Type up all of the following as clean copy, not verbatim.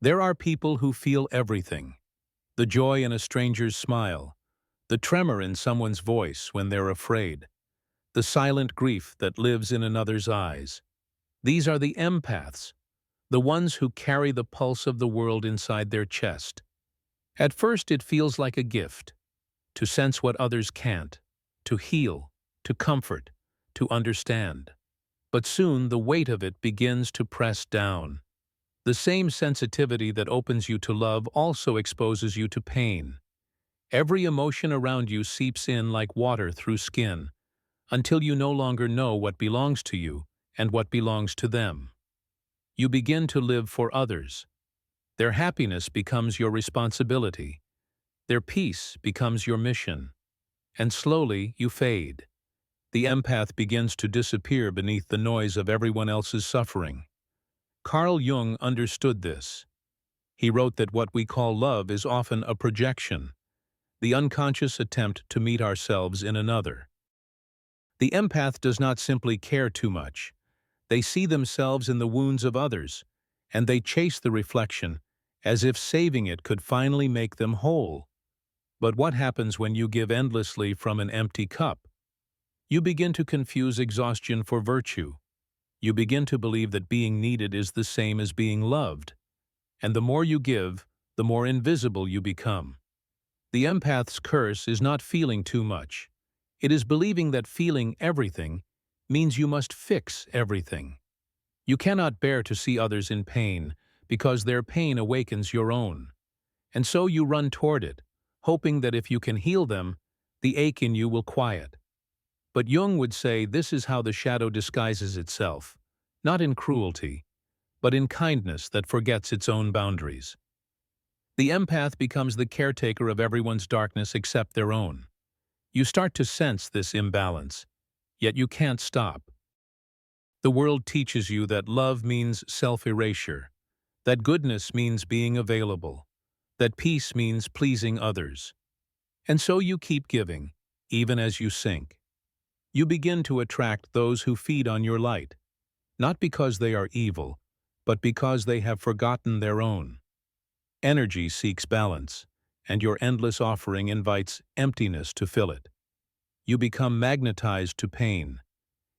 There are people who feel everything: the joy in a stranger's smile, the tremor in someone's voice when they're afraid, the silent grief that lives in another's eyes. These are the empaths, the ones who carry the pulse of the world inside their chest. At first it feels like a gift, to sense what others can't, to heal, to comfort, to understand. But soon the weight of it begins to press down. The same sensitivity that opens you to love also exposes you to pain. Every emotion around you seeps in like water through skin, until you no longer know what belongs to you and what belongs to them. You begin to live for others. Their happiness becomes your responsibility. Their peace becomes your mission. And slowly you fade. The empath begins to disappear beneath the noise of everyone else's suffering. Carl Jung understood this. He wrote that what we call love is often a projection, the unconscious attempt to meet ourselves in another. The empath does not simply care too much. They see themselves in the wounds of others, and they chase the reflection, as if saving it could finally make them whole. But what happens when you give endlessly from an empty cup? You begin to confuse exhaustion for virtue. You begin to believe that being needed is the same as being loved. And the more you give, the more invisible you become. The empath's curse is not feeling too much. It is believing that feeling everything means you must fix everything. You cannot bear to see others in pain because their pain awakens your own. And so you run toward it, hoping that if you can heal them, the ache in you will quiet. But Jung would say this is how the shadow disguises itself, not in cruelty, but in kindness that forgets its own boundaries. The empath becomes the caretaker of everyone's darkness except their own. You start to sense this imbalance, yet you can't stop. The world teaches you that love means self-erasure, that goodness means being available, that peace means pleasing others. And so you keep giving, even as you sink. You begin to attract those who feed on your light, not because they are evil, but because they have forgotten their own. Energy seeks balance, and your endless offering invites emptiness to fill it. You become magnetized to pain,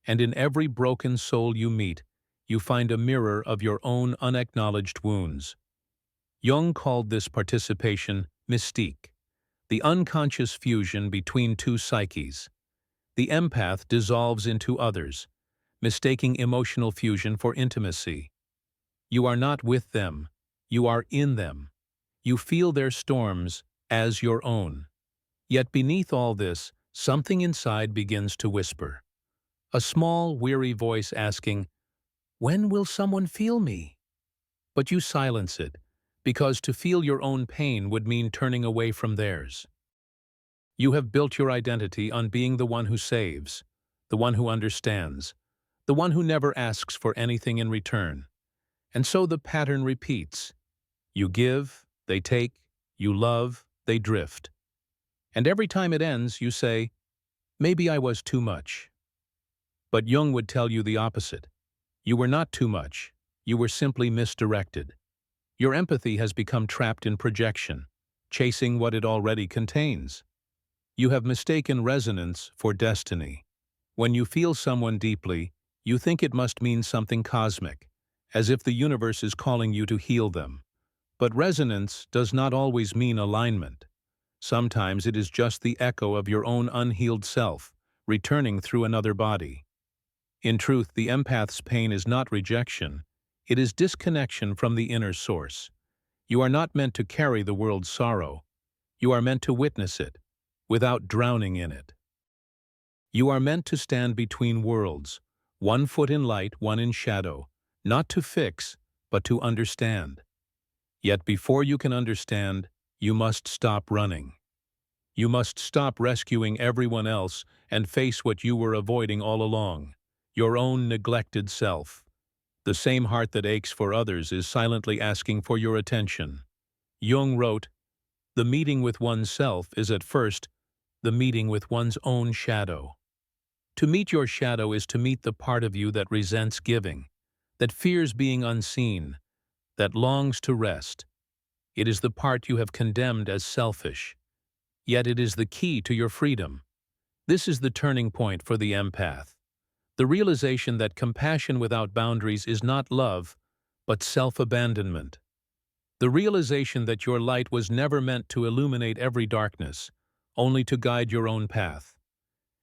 and in every broken soul you meet, you find a mirror of your own unacknowledged wounds. Jung called this participation mystique, the unconscious fusion between two psyches. The empath dissolves into others, mistaking emotional fusion for intimacy. You are not with them, you are in them. You feel their storms as your own. Yet beneath all this, something inside begins to whisper. A small, weary voice asking, "When will someone feel me?" But you silence it, because to feel your own pain would mean turning away from theirs. You have built your identity on being the one who saves, the one who understands, the one who never asks for anything in return. And so the pattern repeats. You give, they take, you love, they drift. And every time it ends, you say, "Maybe I was too much." But Jung would tell you the opposite. You were not too much, you were simply misdirected. Your empathy has become trapped in projection, chasing what it already contains. You have mistaken resonance for destiny. When you feel someone deeply, you think it must mean something cosmic, as if the universe is calling you to heal them. But resonance does not always mean alignment. Sometimes it is just the echo of your own unhealed self, returning through another body. In truth, the empath's pain is not rejection, it is disconnection from the inner source. You are not meant to carry the world's sorrow. You are meant to witness it, without drowning in it. You are meant to stand between worlds, one foot in light, one in shadow, not to fix, but to understand. Yet before you can understand, you must stop running. You must stop rescuing everyone else and face what you were avoiding all along, your own neglected self. The same heart that aches for others is silently asking for your attention. Jung wrote, "The meeting with oneself is at first the meeting with one's own shadow." To meet your shadow is to meet the part of you that resents giving, that fears being unseen, that longs to rest. It is the part you have condemned as selfish. Yet it is the key to your freedom. This is the turning point for the empath. The realization that compassion without boundaries is not love, but self-abandonment. The realization that your light was never meant to illuminate every darkness, only to guide your own path.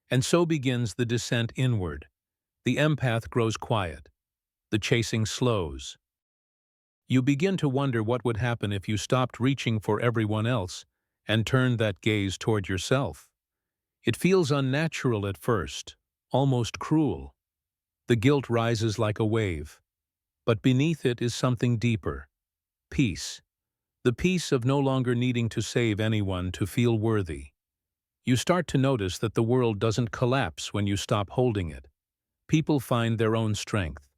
And so begins the descent inward. The empath grows quiet. The chasing slows. You begin to wonder what would happen if you stopped reaching for everyone else and turned that gaze toward yourself. It feels unnatural at first, almost cruel. The guilt rises like a wave. But beneath it is something deeper. Peace. The peace of no longer needing to save anyone to feel worthy. You start to notice that the world doesn't collapse when you stop holding it. People find their own strength.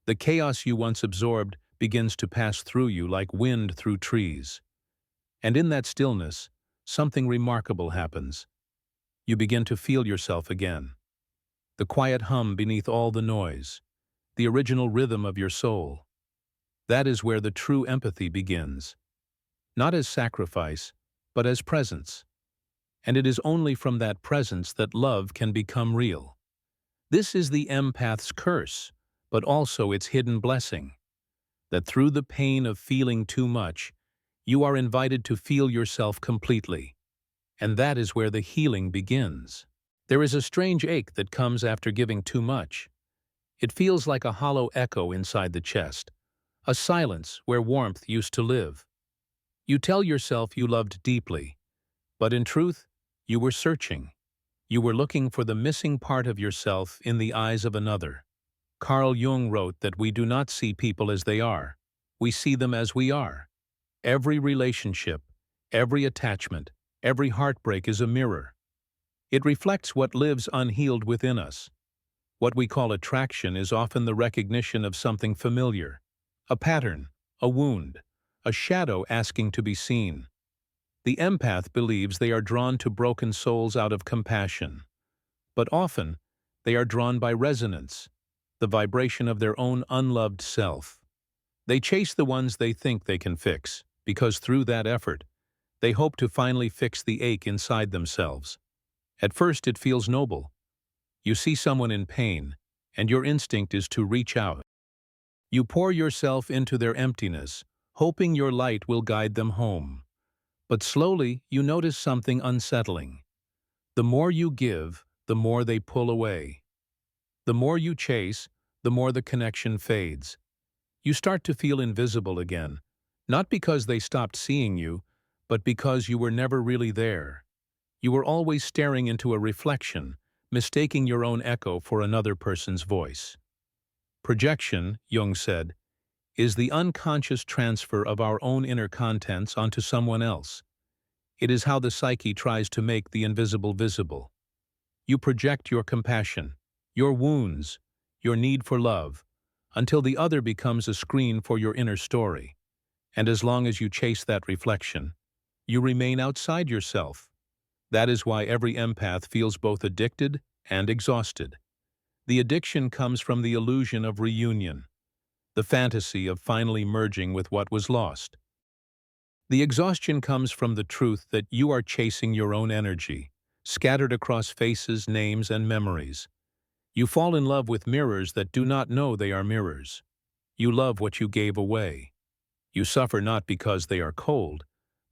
The chaos you once absorbed begins to pass through you like wind through trees. And in that stillness, something remarkable happens. You begin to feel yourself again. The quiet hum beneath all the noise. The original rhythm of your soul. That is where the true empathy begins. Not as sacrifice, but as presence. And it is only from that presence that love can become real. This is the empath's curse, but also its hidden blessing. That through the pain of feeling too much, you are invited to feel yourself completely. And that is where the healing begins. There is a strange ache that comes after giving too much. It feels like a hollow echo inside the chest, a silence where warmth used to live. You tell yourself you loved deeply, but in truth, you were searching. You were looking for the missing part of yourself in the eyes of another. Carl Jung wrote that we do not see people as they are. We see them as we are. Every relationship, every attachment, every heartbreak is a mirror. It reflects what lives unhealed within us. What we call attraction is often the recognition of something familiar. A pattern, a wound, a shadow asking to be seen. The empath believes they are drawn to broken souls out of compassion. But often, they are drawn by resonance, the vibration of their own unloved self. They chase the ones they think they can fix, because through that effort, they hope to finally fix the ache inside themselves. At first it feels noble. You see someone in pain, and your instinct is to reach out. You pour yourself into their emptiness, hoping your light will guide them home. But slowly you notice something unsettling. The more you give, the more they pull away. The more you chase, the more the connection fades. You start to feel invisible again, not because they stopped seeing you, but because you were never really there. You were always staring into a reflection, mistaking your own echo for another person's voice. Projection, Jung said, is the unconscious transfer of our own inner contents onto someone else. It is how the psyche tries to make the invisible visible. You project your compassion, your wounds, your need for love, until the other becomes a screen for your inner story. And as long as you chase that reflection, you remain outside yourself. That is why every empath feels both addicted and exhausted. The addiction comes from the illusion of reunion, the fantasy of finally merging with what was lost. The exhaustion comes from the truth that you are chasing your own energy, scattered across faces, names, and memories. You fall in love with mirrors that do not know they are mirrors. You love what you gave away. You suffer not because they are cold,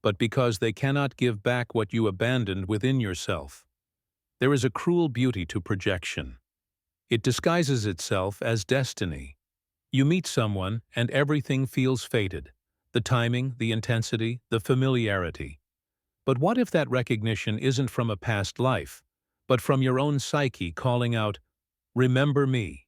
but because they cannot give back what you abandoned within yourself. There is a cruel beauty to projection. It disguises itself as destiny. You meet someone and everything feels fated. The timing, the intensity, the familiarity. But what if that recognition isn't from a past life, but from your own psyche calling out, "Remember me"?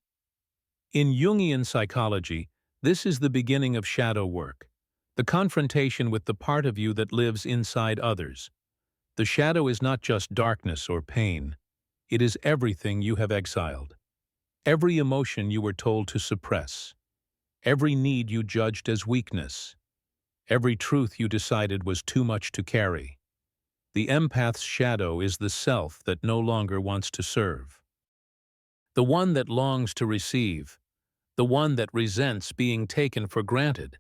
In Jungian psychology, this is the beginning of shadow work, the confrontation with the part of you that lives inside others. The shadow is not just darkness or pain. It is everything you have exiled. Every emotion you were told to suppress. Every need you judged as weakness. Every truth you decided was too much to carry. The empath's shadow is the self that no longer wants to serve. The one that longs to receive. The one that resents being taken for granted.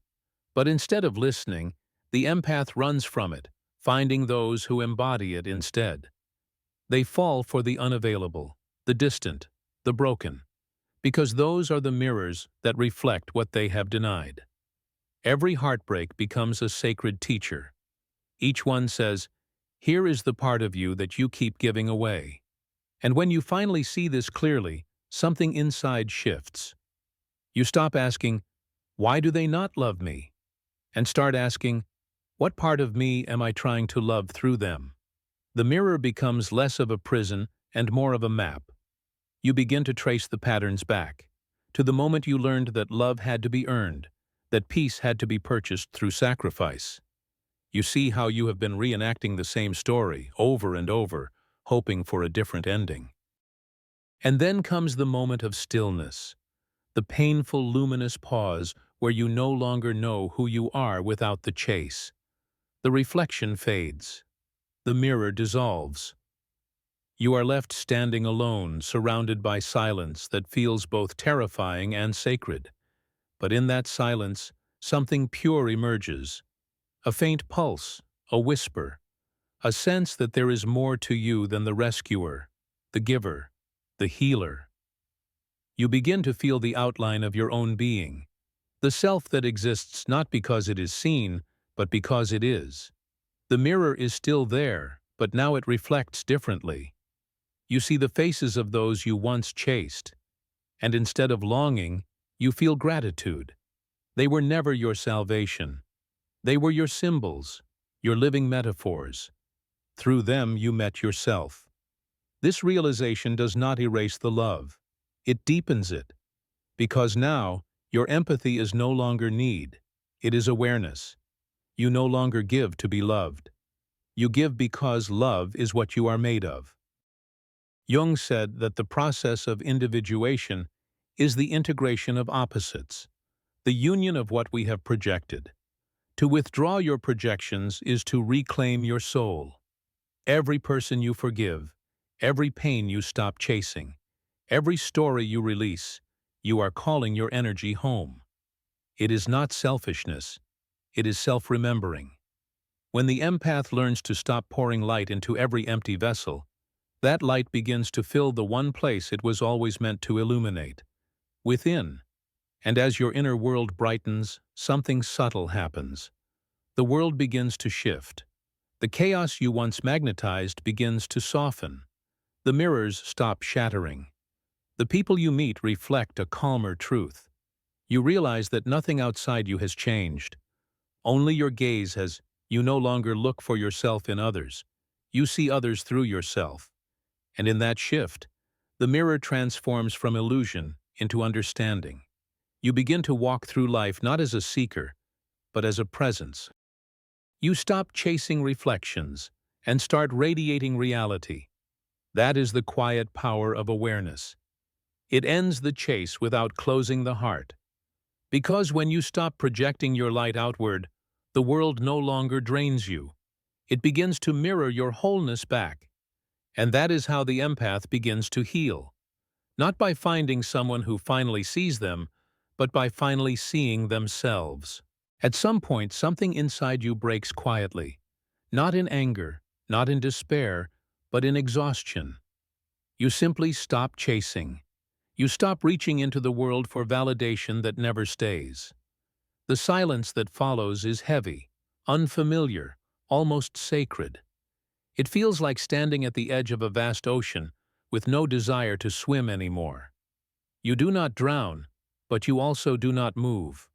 But instead of listening, the empath runs from it, finding those who embody it instead. They fall for the unavailable, the distant, the broken, because those are the mirrors that reflect what they have denied. Every heartbreak becomes a sacred teacher. Each one says, "Here is the part of you that you keep giving away." And when you finally see this clearly, something inside shifts. You stop asking, "Why do they not love me?" and start asking, "What part of me am I trying to love through them?" The mirror becomes less of a prison and more of a map. You begin to trace the patterns back, to the moment you learned that love had to be earned, that peace had to be purchased through sacrifice. You see how you have been reenacting the same story over and over, hoping for a different ending. And then comes the moment of stillness, the painful, luminous pause where you no longer know who you are without the chase. The reflection fades. The mirror dissolves. You are left standing alone, surrounded by silence that feels both terrifying and sacred. But in that silence, something pure emerges. A faint pulse, a whisper, a sense that there is more to you than the rescuer, the giver, the healer. You begin to feel the outline of your own being, the self that exists not because it is seen, but because it is. The mirror is still there, but now it reflects differently. You see the faces of those you once chased, and instead of longing, you feel gratitude. They were never your salvation. They were your symbols, your living metaphors. Through them you met yourself. This realization does not erase the love. It deepens it, because now your empathy is no longer need. It is awareness. You no longer give to be loved. You give because love is what you are made of. Jung said that the process of individuation is the integration of opposites, the union of what we have projected. To withdraw your projections is to reclaim your soul. Every person you forgive, every pain you stop chasing, every story you release, you are calling your energy home. It is not selfishness, it is self-remembering. When the empath learns to stop pouring light into every empty vessel, that light begins to fill the one place it was always meant to illuminate, within. And as your inner world brightens, something subtle happens. The world begins to shift. The chaos you once magnetized begins to soften. The mirrors stop shattering. The people you meet reflect a calmer truth. You realize that nothing outside you has changed. Only your gaze has. You no longer look for yourself in others. You see others through yourself. And in that shift, the mirror transforms from illusion into understanding. You begin to walk through life not as a seeker, but as a presence. You stop chasing reflections and start radiating reality. That is the quiet power of awareness. It ends the chase without closing the heart. Because when you stop projecting your light outward, the world no longer drains you. It begins to mirror your wholeness back. And that is how the empath begins to heal. Not by finding someone who finally sees them, but by finally seeing themselves. At some point, something inside you breaks quietly. Not in anger, not in despair, but in exhaustion. You simply stop chasing. You stop reaching into the world for validation that never stays. The silence that follows is heavy, unfamiliar, almost sacred. It feels like standing at the edge of a vast ocean with no desire to swim anymore. You do not drown, but you also do not move.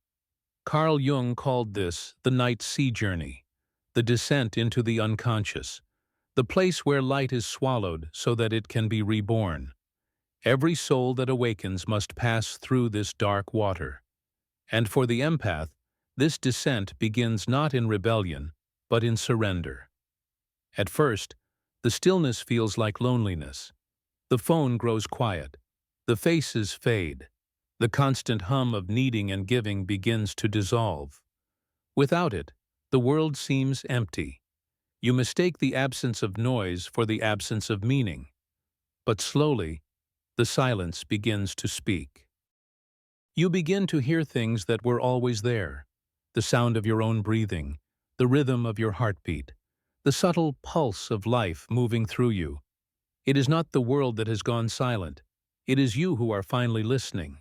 Carl Jung called this the night sea journey, the descent into the unconscious, the place where light is swallowed so that it can be reborn. Every soul that awakens must pass through this dark water. And for the empath, this descent begins not in rebellion, but in surrender. At first, the stillness feels like loneliness. The phone grows quiet. The faces fade. The constant hum of needing and giving begins to dissolve. Without it, the world seems empty. You mistake the absence of noise for the absence of meaning. But slowly, the silence begins to speak. You begin to hear things that were always there. the sound of your own breathing, the rhythm of your heartbeat, the subtle pulse of life moving through you. It is not the world that has gone silent. It is you who are finally listening.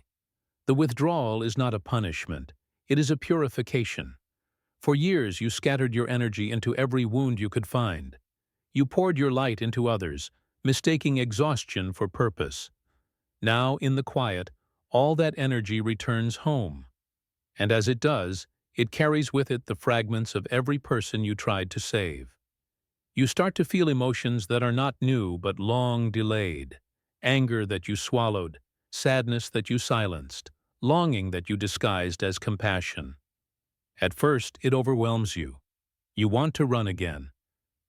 The withdrawal is not a punishment. It is a purification. For years you scattered your energy into every wound you could find. You poured your light into others, mistaking exhaustion for purpose. Now, in the quiet, all that energy returns home. And as it does, it carries with it the fragments of every person you tried to save. You start to feel emotions that are not new but long delayed. Anger that you swallowed, sadness that you silenced, longing that you disguised as compassion. At first, it overwhelms you. You want to run again.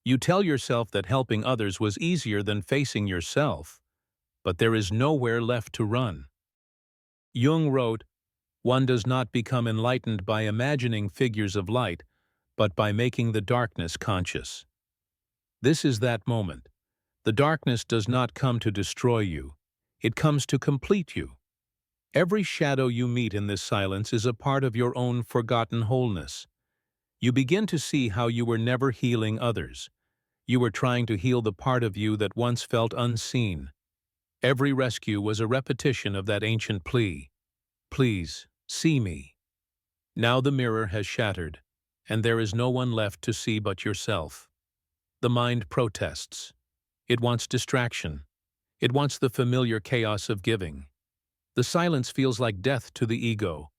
You tell yourself that helping others was easier than facing yourself, but there is nowhere left to run. Jung wrote, "One does not become enlightened by imagining figures of light, but by making the darkness conscious." This is that moment. The darkness does not come to destroy you. It comes to complete you. Every shadow you meet in this silence is a part of your own forgotten wholeness. You begin to see how you were never healing others. You were trying to heal the part of you that once felt unseen. Every rescue was a repetition of that ancient plea. Please, see me. Now the mirror has shattered, and there is no one left to see but yourself. The mind protests. It wants distraction. It wants the familiar chaos of giving. The silence feels like death to the ego,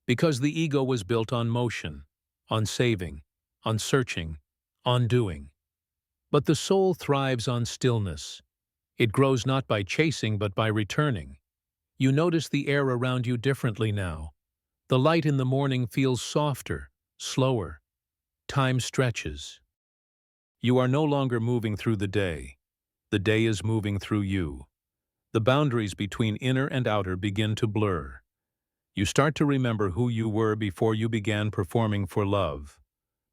because the ego was built on motion, on saving, on searching, on doing. But the soul thrives on stillness. It grows not by chasing but by returning. You notice the air around you differently now. The light in the morning feels softer, slower. Time stretches. You are no longer moving through the day. The day is moving through you. The boundaries between inner and outer begin to blur. You start to remember who you were before you began performing for love.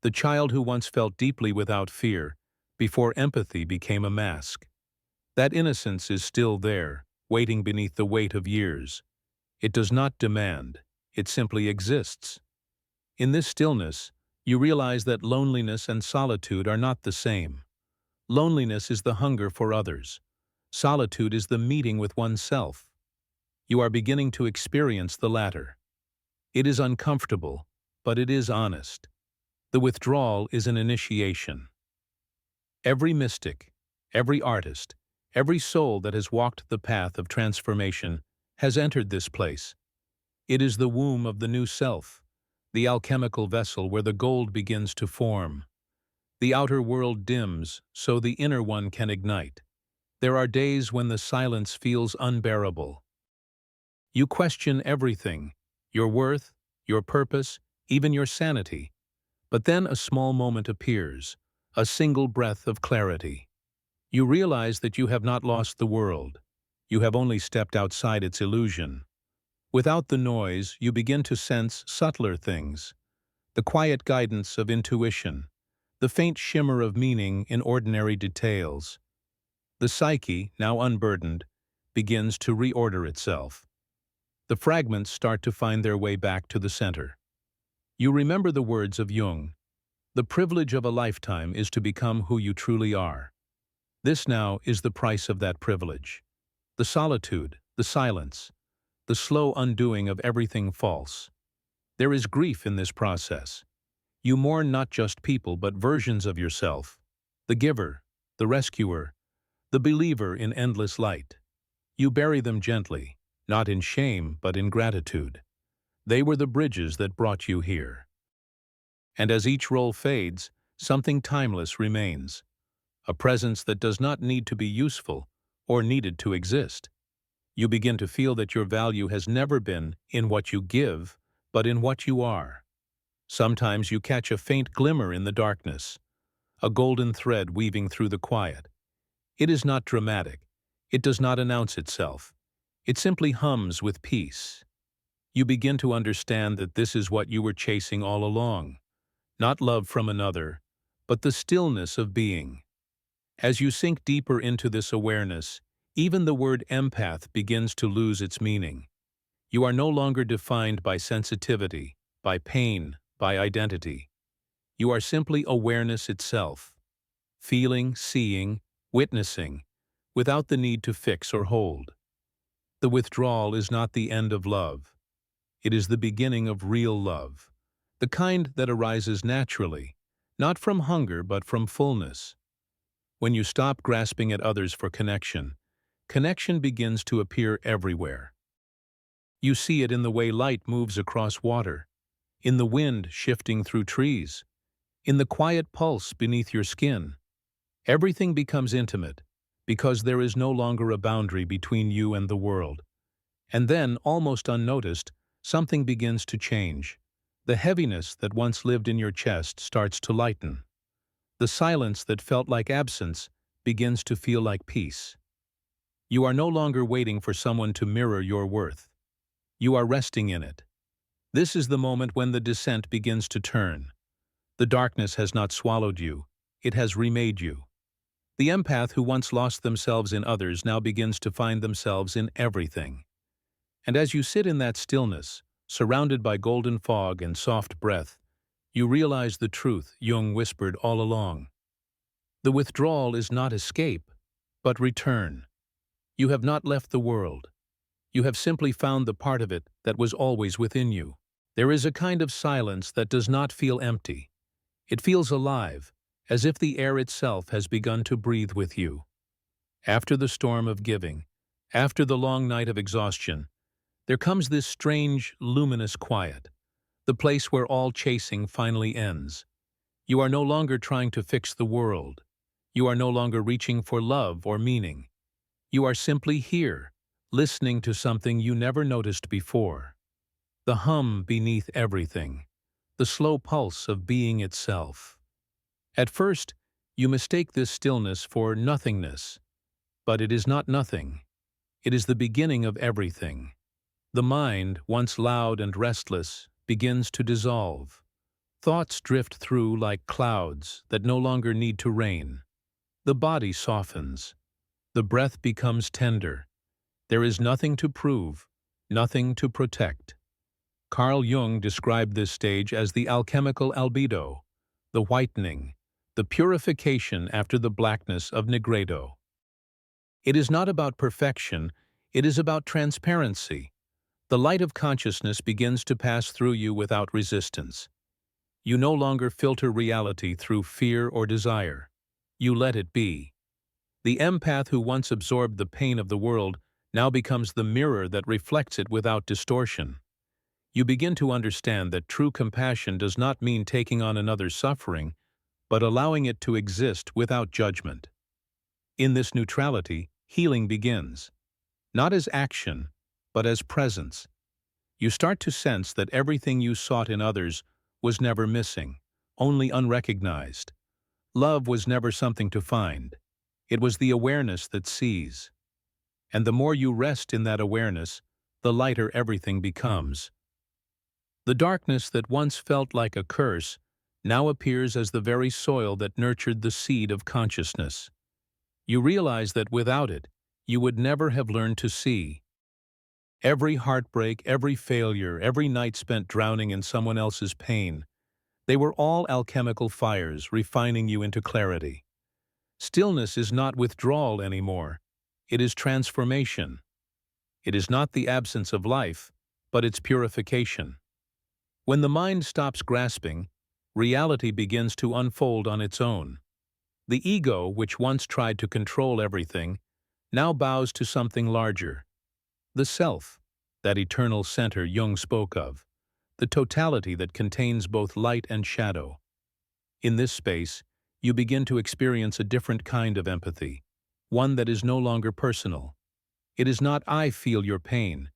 The child who once felt deeply without fear, before empathy became a mask. That innocence is still there, waiting beneath the weight of years. It does not demand, it simply exists. In this stillness, you realize that loneliness and solitude are not the same. Loneliness is the hunger for others. Solitude is the meeting with oneself. You are beginning to experience the latter. It is uncomfortable, but it is honest. The withdrawal is an initiation. Every mystic, every artist, every soul that has walked the path of transformation has entered this place. It is the womb of the new self, the alchemical vessel where the gold begins to form. The outer world dims, so the inner one can ignite. There are days when the silence feels unbearable. You question everything, your worth, your purpose, even your sanity. But then a small moment appears, a single breath of clarity. You realize that you have not lost the world. You have only stepped outside its illusion. Without the noise, you begin to sense subtler things. The quiet guidance of intuition, the faint shimmer of meaning in ordinary details. The psyche, now unburdened, begins to reorder itself. The fragments start to find their way back to the center. You remember the words of Jung. The privilege of a lifetime is to become who you truly are. This now is the price of that privilege. The solitude, the silence, the slow undoing of everything false. There is grief in this process. You mourn not just people but versions of yourself, the giver, the rescuer, the believer in endless light. You bury them gently, not in shame but in gratitude. They were the bridges that brought you here. And as each role fades, something timeless remains. A presence that does not need to be useful or needed to exist. You begin to feel that your value has never been in what you give, but in what you are. Sometimes you catch a faint glimmer in the darkness, a golden thread weaving through the quiet. It is not dramatic. It does not announce itself. It simply hums with peace. You begin to understand that this is what you were chasing all along. Not love from another, but the stillness of being. As you sink deeper into this awareness, even the word empath begins to lose its meaning. You are no longer defined by sensitivity, by pain, by identity. You are simply awareness itself, feeling, seeing, witnessing, without the need to fix or hold. The withdrawal is not the end of love. It is the beginning of real love, the kind that arises naturally, not from hunger but from fullness. When you stop grasping at others for connection, connection begins to appear everywhere. You see it in the way light moves across water, in the wind shifting through trees, in the quiet pulse beneath your skin. Everything becomes intimate, because there is no longer a boundary between you and the world. And then, almost unnoticed, something begins to change. The heaviness that once lived in your chest starts to lighten. The silence that felt like absence begins to feel like peace. You are no longer waiting for someone to mirror your worth. You are resting in it. This is the moment when the descent begins to turn. The darkness has not swallowed you, it has remade you. The empath who once lost themselves in others now begins to find themselves in everything. And as you sit in that stillness, surrounded by golden fog and soft breath, you realize the truth Jung whispered all along. The withdrawal is not escape, but return. You have not left the world. You have simply found the part of it that was always within you. There is a kind of silence that does not feel empty. It feels alive, as if the air itself has begun to breathe with you. After the storm of giving, after the long night of exhaustion, there comes this strange, luminous quiet, the place where all chasing finally ends. You are no longer trying to fix the world. You are no longer reaching for love or meaning. You are simply here, listening to something you never noticed before. The hum beneath everything, the slow pulse of being itself. At first, you mistake this stillness for nothingness, but it is not nothing. It is the beginning of everything. The mind, once loud and restless, begins to dissolve. Thoughts drift through like clouds that no longer need to rain. The body softens. The breath becomes tender. There is nothing to prove, nothing to protect. Carl Jung described this stage as the alchemical albedo, the whitening, the purification after the blackness of nigredo. It is not about perfection, it is about transparency. The light of consciousness begins to pass through you without resistance. You no longer filter reality through fear or desire. You let it be. The empath who once absorbed the pain of the world now becomes the mirror that reflects it without distortion. You begin to understand that true compassion does not mean taking on another's suffering, but allowing it to exist without judgment. In this neutrality, healing begins, not as action, but as presence. You start to sense that everything you sought in others was never missing, only unrecognized. Love was never something to find. It was the awareness that sees. And the more you rest in that awareness, the lighter everything becomes. The darkness that once felt like a curse now appears as the very soil that nurtured the seed of consciousness. You realize that without it, you would never have learned to see. Every heartbreak, every failure, every night spent drowning in someone else's pain, they were all alchemical fires refining you into clarity. Stillness is not withdrawal anymore. It is transformation. It is not the absence of life, but its purification. When the mind stops grasping, reality begins to unfold on its own. The ego, which once tried to control everything, now bows to something larger. The self, that eternal center Jung spoke of, the totality that contains both light and shadow. In this space, you begin to experience a different kind of empathy, one that is no longer personal. It is not I feel your pain,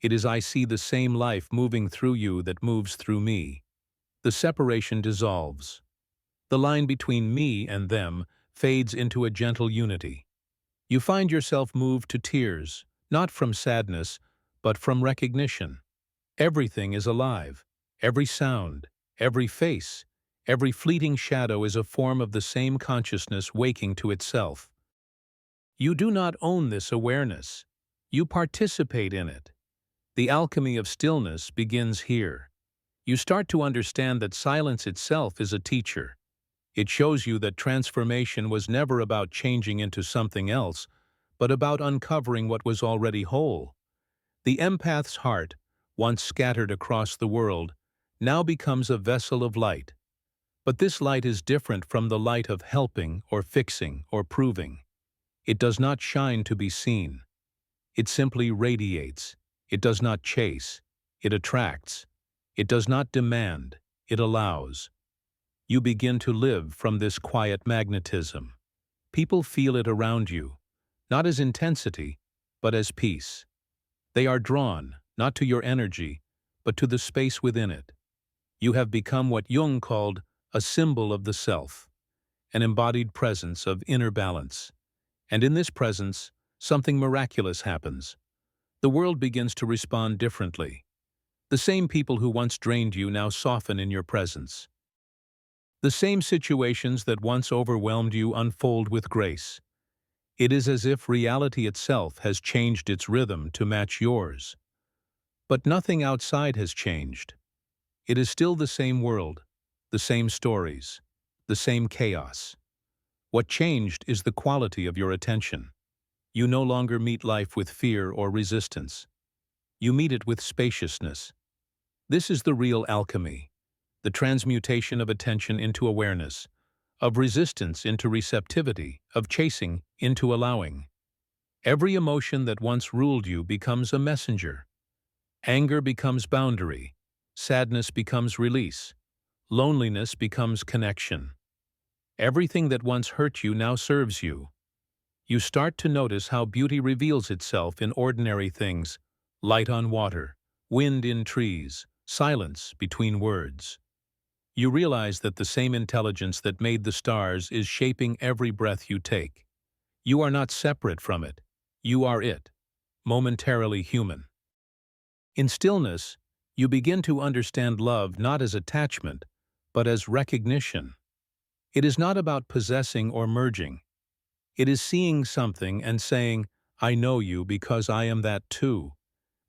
it is I see the same life moving through you that moves through me. The separation dissolves. The line between me and them fades into a gentle unity. You find yourself moved to tears, not from sadness, but from recognition. Everything is alive. Every sound, every face, every fleeting shadow is a form of the same consciousness waking to itself. You do not own this awareness. You participate in it. The alchemy of stillness begins here. You start to understand that silence itself is a teacher. It shows you that transformation was never about changing into something else, but about uncovering what was already whole. The empath's heart, once scattered across the world, now becomes a vessel of light. But this light is different from the light of helping or fixing or proving. It does not shine to be seen. It simply radiates. It does not chase. It attracts. It does not demand. It allows. You begin to live from this quiet magnetism. People feel it around you, not as intensity, but as peace. They are drawn, not to your energy, but to the space within it. You have become what Jung called a symbol of the self, an embodied presence of inner balance. And in this presence, something miraculous happens. The world begins to respond differently. The same people who once drained you now soften in your presence. The same situations that once overwhelmed you unfold with grace. It is as if reality itself has changed its rhythm to match yours. But nothing outside has changed. It is still the same world, the same stories, the same chaos. What changed is the quality of your attention. You no longer meet life with fear or resistance. You meet it with spaciousness. This is the real alchemy, the transmutation of attention into awareness, of resistance into receptivity, of chasing into allowing. Every emotion that once ruled you becomes a messenger. Anger becomes boundary. Sadness becomes release. Loneliness becomes connection. Everything that once hurt you now serves you. You start to notice how beauty reveals itself in ordinary things: light on water, wind in trees, silence between words. You realize that the same intelligence that made the stars is shaping every breath you take. You are not separate from it. You are it, momentarily human. In stillness, you begin to understand love not as attachment, but as recognition. It is not about possessing or merging. It is seeing something and saying, "I know you because I am that too."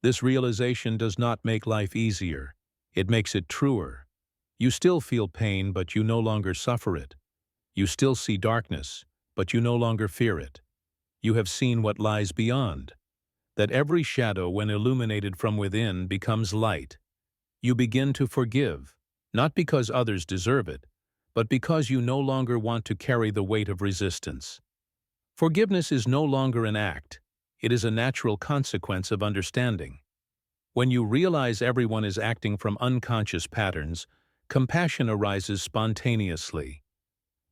This realization does not make life easier. It makes it truer. You still feel pain, but you no longer suffer it. You still see darkness, but you no longer fear it. You have seen what lies beyond. That every shadow, when illuminated from within, becomes light. You begin to forgive, not because others deserve it, but because you no longer want to carry the weight of resistance. Forgiveness is no longer an act. It is a natural consequence of understanding. When you realize everyone is acting from unconscious patterns, compassion arises spontaneously.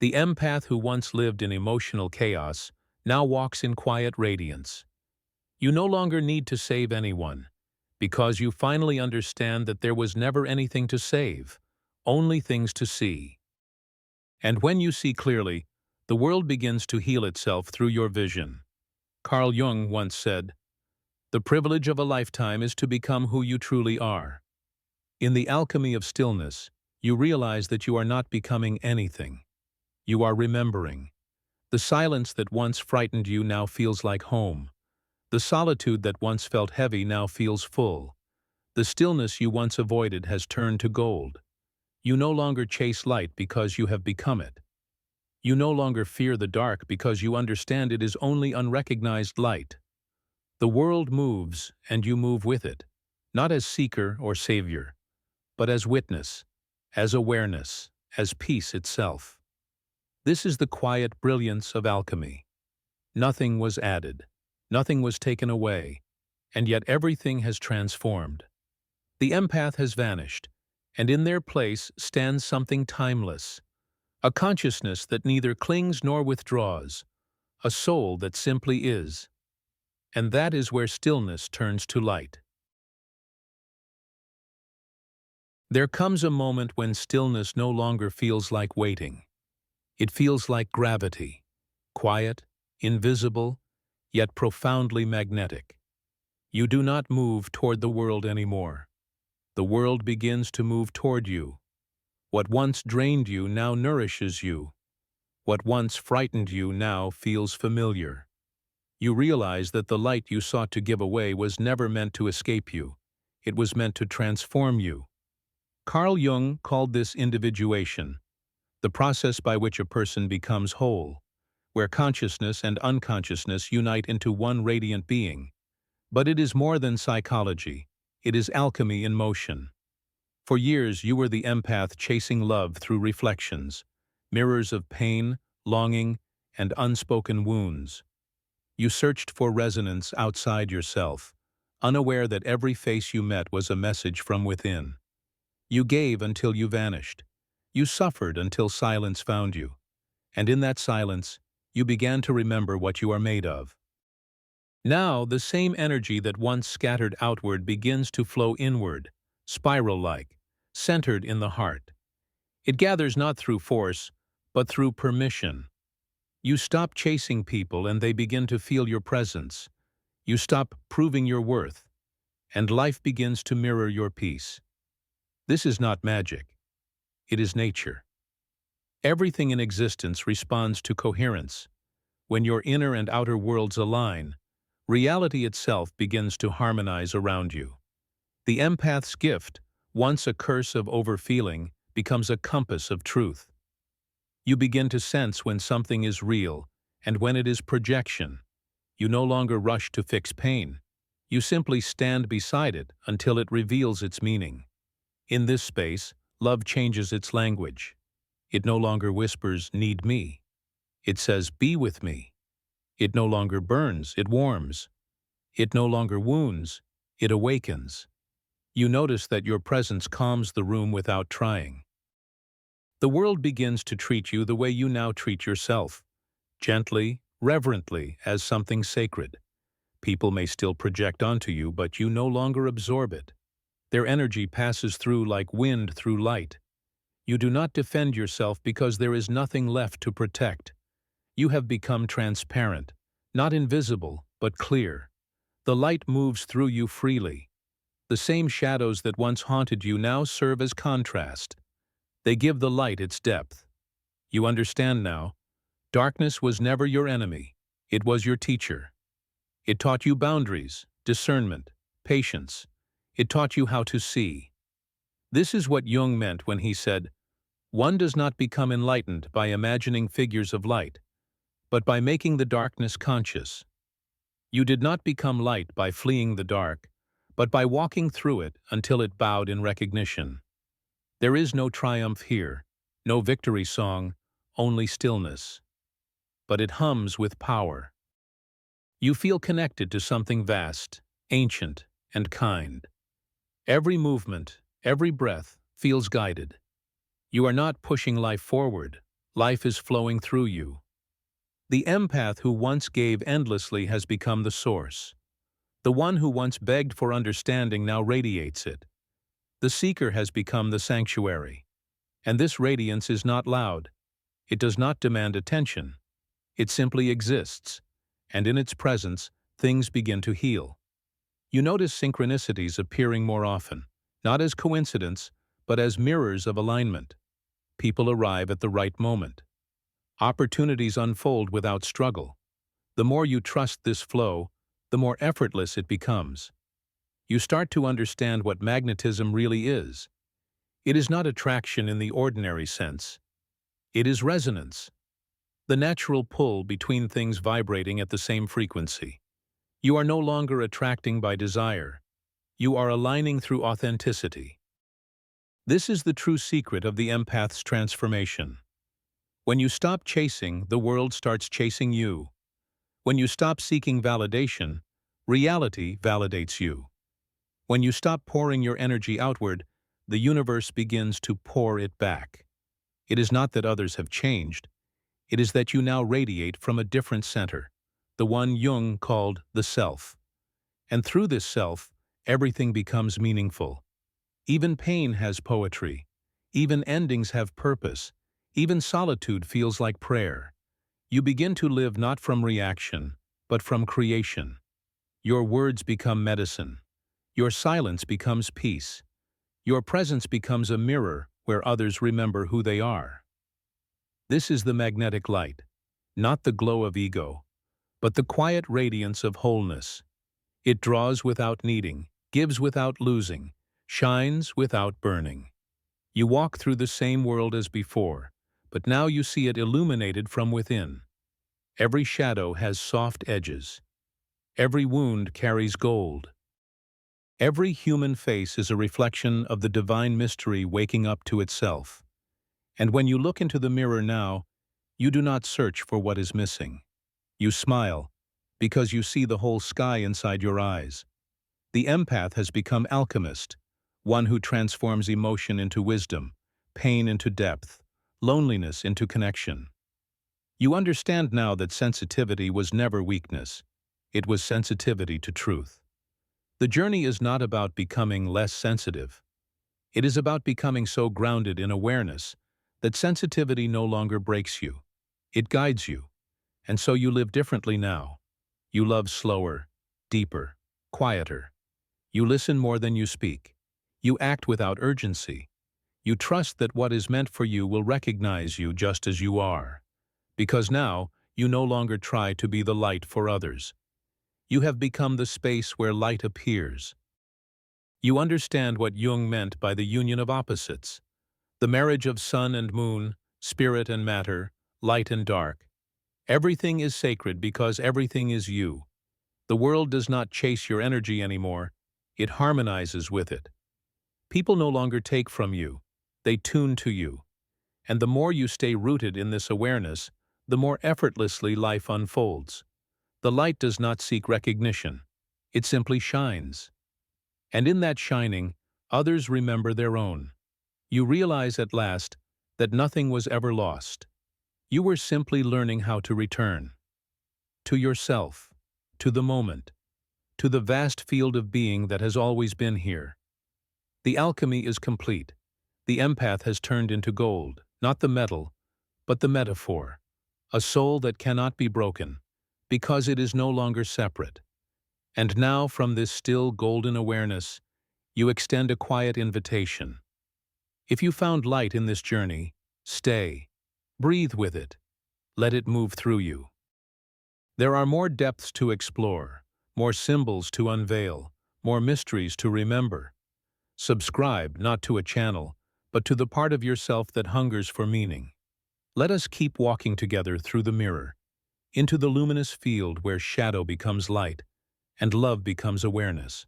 The empath who once lived in emotional chaos now walks in quiet radiance. You no longer need to save anyone, because you finally understand that there was never anything to save, only things to see. And when you see clearly, the world begins to heal itself through your vision. Carl Jung once said, "The privilege of a lifetime is to become who you truly are." In the alchemy of stillness, you realize that you are not becoming anything. You are remembering. The silence that once frightened you now feels like home. The solitude that once felt heavy now feels full. The stillness you once avoided has turned to gold. You no longer chase light because you have become it. You no longer fear the dark because you understand it is only unrecognized light. The world moves, and you move with it, not as seeker or savior, but as witness, as awareness, as peace itself. This is the quiet brilliance of alchemy. Nothing was added, nothing was taken away, and yet everything has transformed. The empath has vanished, and in their place stands something timeless, a consciousness that neither clings nor withdraws, a soul that simply is. And that is where stillness turns to light. There comes a moment when stillness no longer feels like waiting. It feels like gravity, quiet, invisible, yet profoundly magnetic. You do not move toward the world anymore. The world begins to move toward you. What once drained you now nourishes you. What once frightened you now feels familiar. You realize that the light you sought to give away was never meant to escape you. It was meant to transform you. Carl Jung called this individuation, the process by which a person becomes whole, where consciousness and unconsciousness unite into one radiant being. But it is more than psychology. It is alchemy in motion. For years you were the empath chasing love through reflections, mirrors of pain, longing, and unspoken wounds. You searched for resonance outside yourself, unaware that every face you met was a message from within. You gave until you vanished. You suffered until silence found you. And in that silence, you began to remember what you are made of. Now, the same energy that once scattered outward begins to flow inward, spiral-like, centered in the heart. It gathers not through force, but through permission. You stop chasing people and they begin to feel your presence. You stop proving your worth, and life begins to mirror your peace. This is not magic. It is nature. Everything in existence responds to coherence. When your inner and outer worlds align, reality itself begins to harmonize around you. The empath's gift, once a curse of overfeeling, becomes a compass of truth. You begin to sense when something is real and when it is projection. You no longer rush to fix pain. You simply stand beside it until it reveals its meaning. In this space, love changes its language. It no longer whispers, "Need me." It says, "Be with me." It no longer burns, it warms. It no longer wounds, it awakens. You notice that your presence calms the room without trying. The world begins to treat you the way you now treat yourself, gently, reverently, as something sacred. People may still project onto you, but you no longer absorb it. Their energy passes through like wind through light. You do not defend yourself because there is nothing left to protect. You have become transparent, not invisible, but clear. The light moves through you freely. The same shadows that once haunted you now serve as contrast. They give the light its depth. You understand now. Darkness was never your enemy. It was your teacher. It taught you boundaries, discernment, patience. It taught you how to see. This is what Jung meant when he said, "One does not become enlightened by imagining figures of light, but by making the darkness conscious." You did not become light by fleeing the dark, but by walking through it until it bowed in recognition. There is no triumph here, no victory song, only stillness. But it hums with power. You feel connected to something vast, ancient, and kind. Every movement, every breath, feels guided. You are not pushing life forward. Life is flowing through you. The empath who once gave endlessly has become the source. The one who once begged for understanding now radiates it. The seeker has become the sanctuary. And this radiance is not loud. It does not demand attention. It simply exists. And in its presence, things begin to heal. You notice synchronicities appearing more often, not as coincidence, but as mirrors of alignment. People arrive at the right moment. Opportunities unfold without struggle. The more you trust this flow, the more effortless it becomes. You start to understand what magnetism really is. It is not attraction in the ordinary sense. It is resonance, the natural pull between things vibrating at the same frequency. You are no longer attracting by desire. You are aligning through authenticity. This is the true secret of the empath's transformation. When you stop chasing, the world starts chasing you. When you stop seeking validation, reality validates you. When you stop pouring your energy outward, the universe begins to pour it back. It is not that others have changed. It is that you now radiate from a different center, the one Jung called the self. And through this self, everything becomes meaningful. Even pain has poetry. Even endings have purpose. Even solitude feels like prayer. You begin to live not from reaction, but from creation. Your words become medicine. Your silence becomes peace. Your presence becomes a mirror where others remember who they are. This is the magnetic light, not the glow of ego, but the quiet radiance of wholeness. It draws without needing, gives without losing, shines without burning. You walk through the same world as before, but now you see it illuminated from within. Every shadow has soft edges. Every wound carries gold. Every human face is a reflection of the divine mystery waking up to itself. And when you look into the mirror now, you do not search for what is missing. You smile, because you see the whole sky inside your eyes. The empath has become alchemist, one who transforms emotion into wisdom, pain into depth, loneliness into connection. You understand now that sensitivity was never weakness. It was sensitivity to truth. The journey is not about becoming less sensitive. It is about becoming so grounded in awareness that sensitivity no longer breaks you. It guides you. And so you live differently now. You love slower, deeper, quieter. You listen more than you speak. You act without urgency. You trust that what is meant for you will recognize you just as you are. Because now, you no longer try to be the light for others. You have become the space where light appears. You understand what Jung meant by the union of opposites, the marriage of sun and moon, spirit and matter, light and dark. Everything is sacred because everything is you. The world does not chase your energy anymore. It harmonizes with it. People no longer take from you. They tune to you. And the more you stay rooted in this awareness, the more effortlessly life unfolds. The light does not seek recognition. It simply shines. And in that shining, others remember their own. You realize at last that nothing was ever lost. You were simply learning how to return. To yourself, to the moment, to the vast field of being that has always been here. The alchemy is complete. The empath has turned into gold, not the metal, but the metaphor. A soul that cannot be broken, because it is no longer separate. And now, from this still golden awareness, you extend a quiet invitation. If you found light in this journey, stay. Breathe with it. Let it move through you. There are more depths to explore, more symbols to unveil, more mysteries to remember. Subscribe not to a channel, but to the part of yourself that hungers for meaning. Let us keep walking together through the mirror, into the luminous field where shadow becomes light, and love becomes awareness.